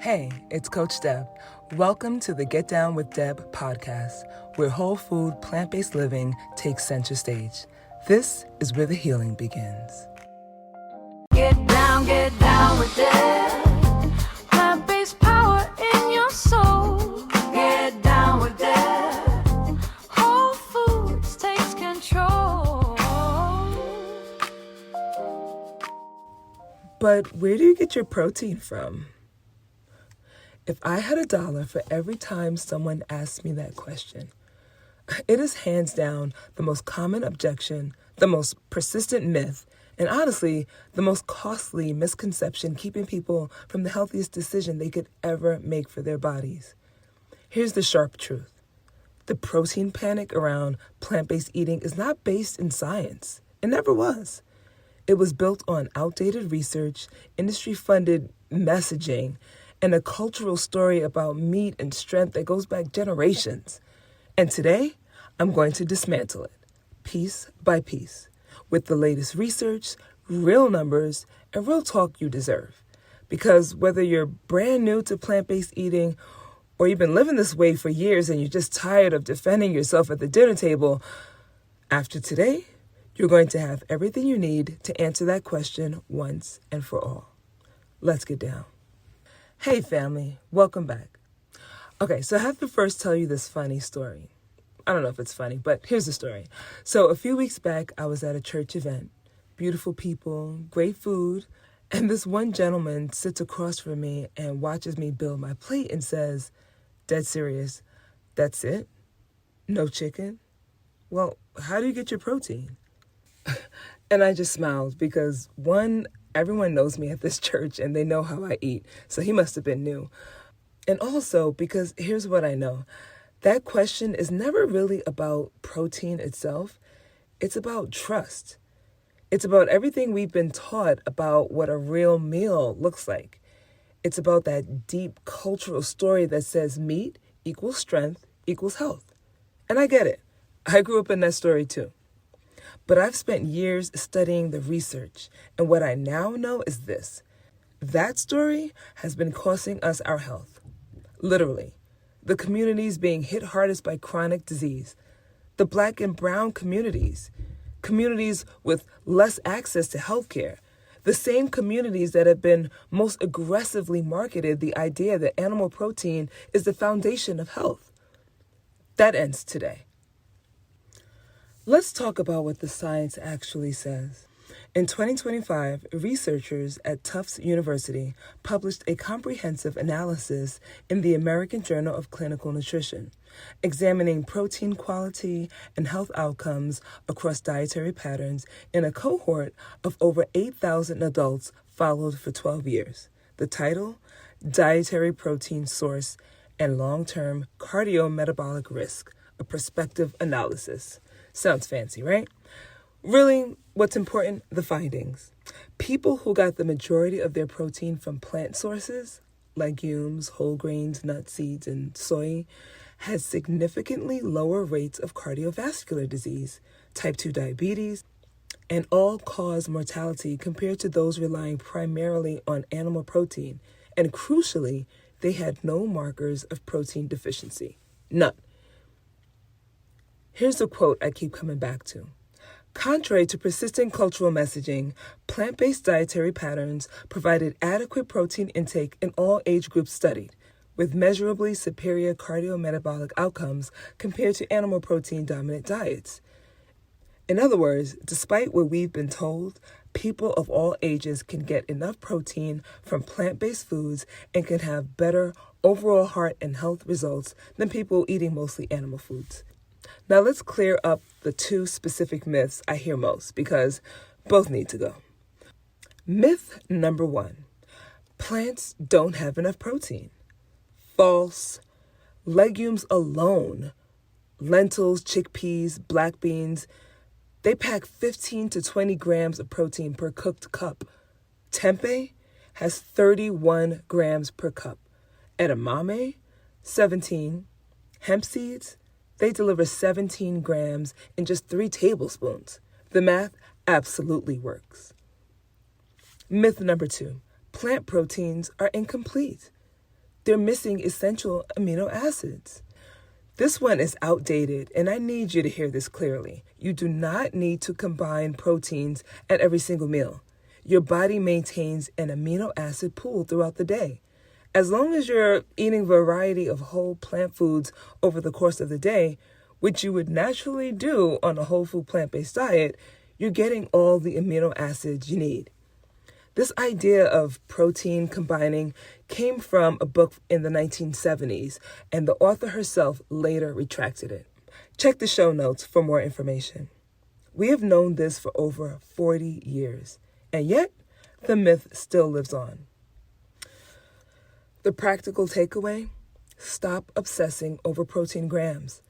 Hey, it's Coach Deb. Welcome to the Get Down with Deb podcast, where whole food, plant-based living takes center stage. This is where the healing begins. Get down with Deb. Plant-based power in your soul. Get down with Deb. Whole foods takes control. But where do you get your protein from? If I had $1 for every time someone asked me that question, it is hands down the most common objection, the most persistent myth, and honestly, the most costly misconception keeping people from the healthiest decision they could ever make for their bodies. Here's the sharp truth. The protein panic around plant-based eating is not based in science. It never was. It was built on outdated research, industry-funded messaging, and a cultural story about meat and strength that goes back generations. And today, I'm going to dismantle it, piece by piece, with the latest research, real numbers, and real talk you deserve. Because whether you're brand new to plant-based eating, or you've been living this way for years and you're just tired of defending yourself at the dinner table, after today, you're going to have everything you need to answer that question once and for all. Let's get down. Hey family, welcome back. Okay, so I have to first tell you this funny story. I don't know if it's funny, but here's the story. So a few weeks back, I was at a church event. Beautiful people, great food, and this one gentleman sits across from me and watches me build my plate and says, dead serious, that's it? No chicken? Well, how do you get your protein? And I just smiled because one, everyone knows me at this church and they know how I eat, so he must have been new. And also because here's what I know. That question is never really about protein itself. It's about trust. It's about everything we've been taught about what a real meal looks like. It's about that deep cultural story that says meat equals strength equals health. And I get it. I grew up in that story too. But I've spent years studying the research, and what I now know is this. That story has been costing us our health. Literally. The communities being hit hardest by chronic disease. The Black and brown communities. Communities with less access to health care. The same communities that have been most aggressively marketed the idea that animal protein is the foundation of health. That ends today. Let's talk about what the science actually says. In 2025, researchers at Tufts University published a comprehensive analysis in the American Journal of Clinical Nutrition, examining protein quality and health outcomes across dietary patterns in a cohort of over 8,000 adults followed for 12 years. The title, Dietary Protein Source and Long-Term Cardiometabolic Risk, a Prospective Analysis. Sounds fancy, right? Really, what's important? The findings. People who got the majority of their protein from plant sources, legumes, whole grains, nuts, seeds, and soy, had significantly lower rates of cardiovascular disease, type 2 diabetes, and all-cause mortality compared to those relying primarily on animal protein. And crucially, they had no markers of protein deficiency. None. Here's a quote I keep coming back to. Contrary to persistent cultural messaging, plant-based dietary patterns provided adequate protein intake in all age groups studied, with measurably superior cardiometabolic outcomes compared to animal protein-dominant diets. In other words, despite what we've been told, people of all ages can get enough protein from plant-based foods and can have better overall heart and health results than people eating mostly animal foods. Now let's clear up the two specific myths I hear most because both need to go. Myth number 1, plants don't have enough protein. False. Legumes alone, lentils, chickpeas, black beans, they pack 15 to 20 grams of protein per cooked cup. Tempeh has 31 grams per cup. Edamame, 17. Hemp seeds, they deliver 17 grams in just 3 tablespoons. The math absolutely works. Myth number 2, plant proteins are incomplete. They're missing essential amino acids. This one is outdated, and I need you to hear this clearly. You do not need to combine proteins at every single meal. Your body maintains an amino acid pool throughout the day. As long as you're eating a variety of whole plant foods over the course of the day, which you would naturally do on a whole food plant-based diet, you're getting all the amino acids you need. This idea of protein combining came from a book in the 1970s, and the author herself later retracted it. Check the show notes for more information. We have known this for over 40 years, and yet the myth still lives on. The practical takeaway? Stop obsessing over protein grams.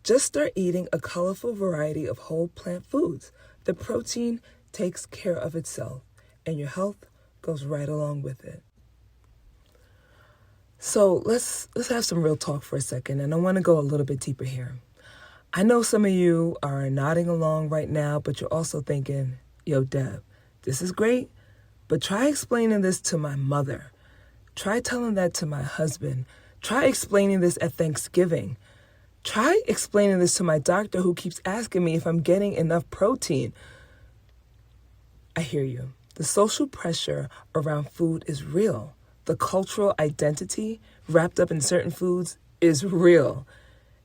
Just start eating a colorful variety of whole plant foods. The protein takes care of itself, and your health goes right along with it. So let's have some real talk for a second, and I want to go a little bit deeper here. I know some of you are nodding along right now, but you're also thinking, yo, Deb, this is great, but try explaining this to my mother. Try telling that to my husband. Try explaining this at Thanksgiving. Try explaining this to my doctor who keeps asking me if I'm getting enough protein. I hear you. The social pressure around food is real. The cultural identity wrapped up in certain foods is real.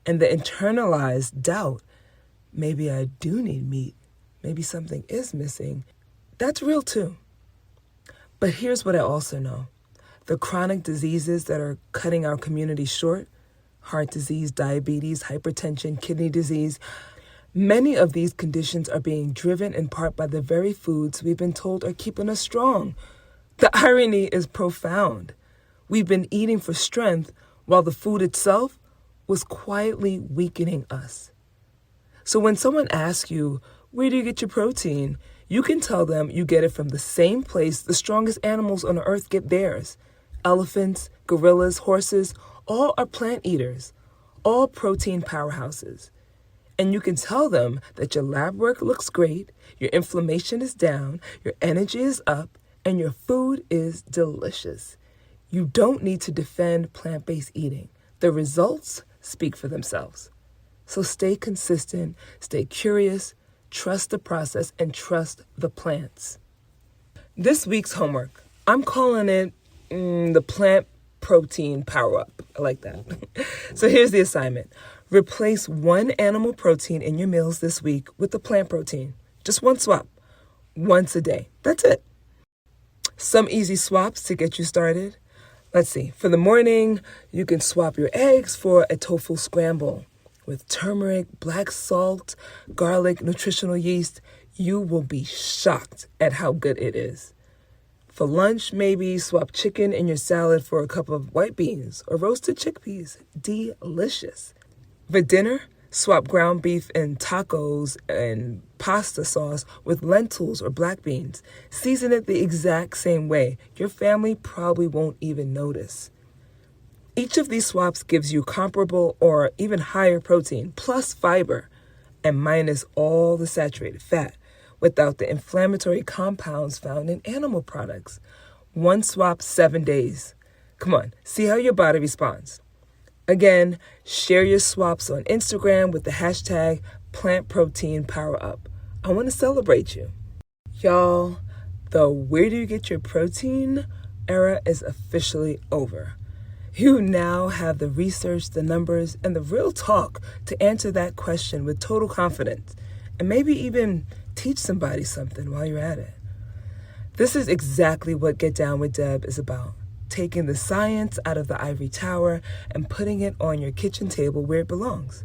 And the internalized doubt, maybe I do need meat, maybe something is missing, that's real too. But here's what I also know. The chronic diseases that are cutting our community short, heart disease, diabetes, hypertension, kidney disease, many of these conditions are being driven in part by the very foods we've been told are keeping us strong. The irony is profound. We've been eating for strength while the food itself was quietly weakening us. So when someone asks you, where do you get your protein? You can tell them you get it from the same place the strongest animals on earth get theirs. Elephants, gorillas, horses, all are plant eaters, all protein powerhouses. And you can tell them that your lab work looks great, your inflammation is down, your energy is up, and your food is delicious. You don't need to defend plant-based eating. The results speak for themselves. So stay consistent, stay curious, trust the process, and trust the plants. This week's homework, I'm calling it the plant protein power up. I like that. So here's the assignment. Replace one animal protein in your meals this week with the plant protein. Just one swap, once a day. That's it. Some easy swaps to get you started. Let's see. For the morning, you can swap your eggs for a tofu scramble. With turmeric, black salt, garlic, nutritional yeast, you will be shocked at how good it is. For lunch, maybe swap chicken in your salad for a cup of white beans or roasted chickpeas. Delicious. For dinner, swap ground beef and tacos and pasta sauce with lentils or black beans. Season it the exact same way. Your family probably won't even notice. Each of these swaps gives you comparable or even higher protein, plus fiber, and minus all the saturated fat, without the inflammatory compounds found in animal products. One swap, 7 days. Come on, see how your body responds. Again, share your swaps on Instagram with the hashtag PlantProteinPowerUp. I want to celebrate you. Y'all, the where do you get your protein era is officially over. You now have the research, the numbers, and the real talk to answer that question with total confidence, and maybe even teach somebody something while you're at it. This is exactly what Get Down with Deb is about. Taking the science out of the ivory tower and putting it on your kitchen table where it belongs.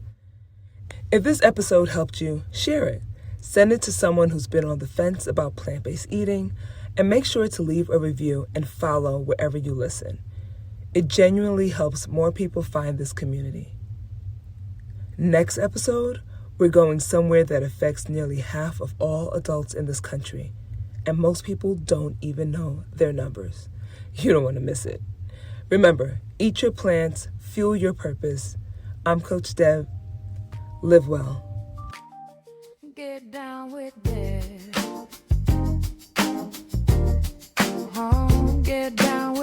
If this episode helped you, share it. Send it to someone who's been on the fence about plant-based eating, and make sure to leave a review and follow wherever you listen. It genuinely helps more people find this community. Next episode, we're going somewhere that affects nearly half of all adults in this country, and most people don't even know their numbers. You don't want to miss it. Remember, eat your plants, fuel your purpose. I'm Coach Deb. Live well. Get down with Deb. Get down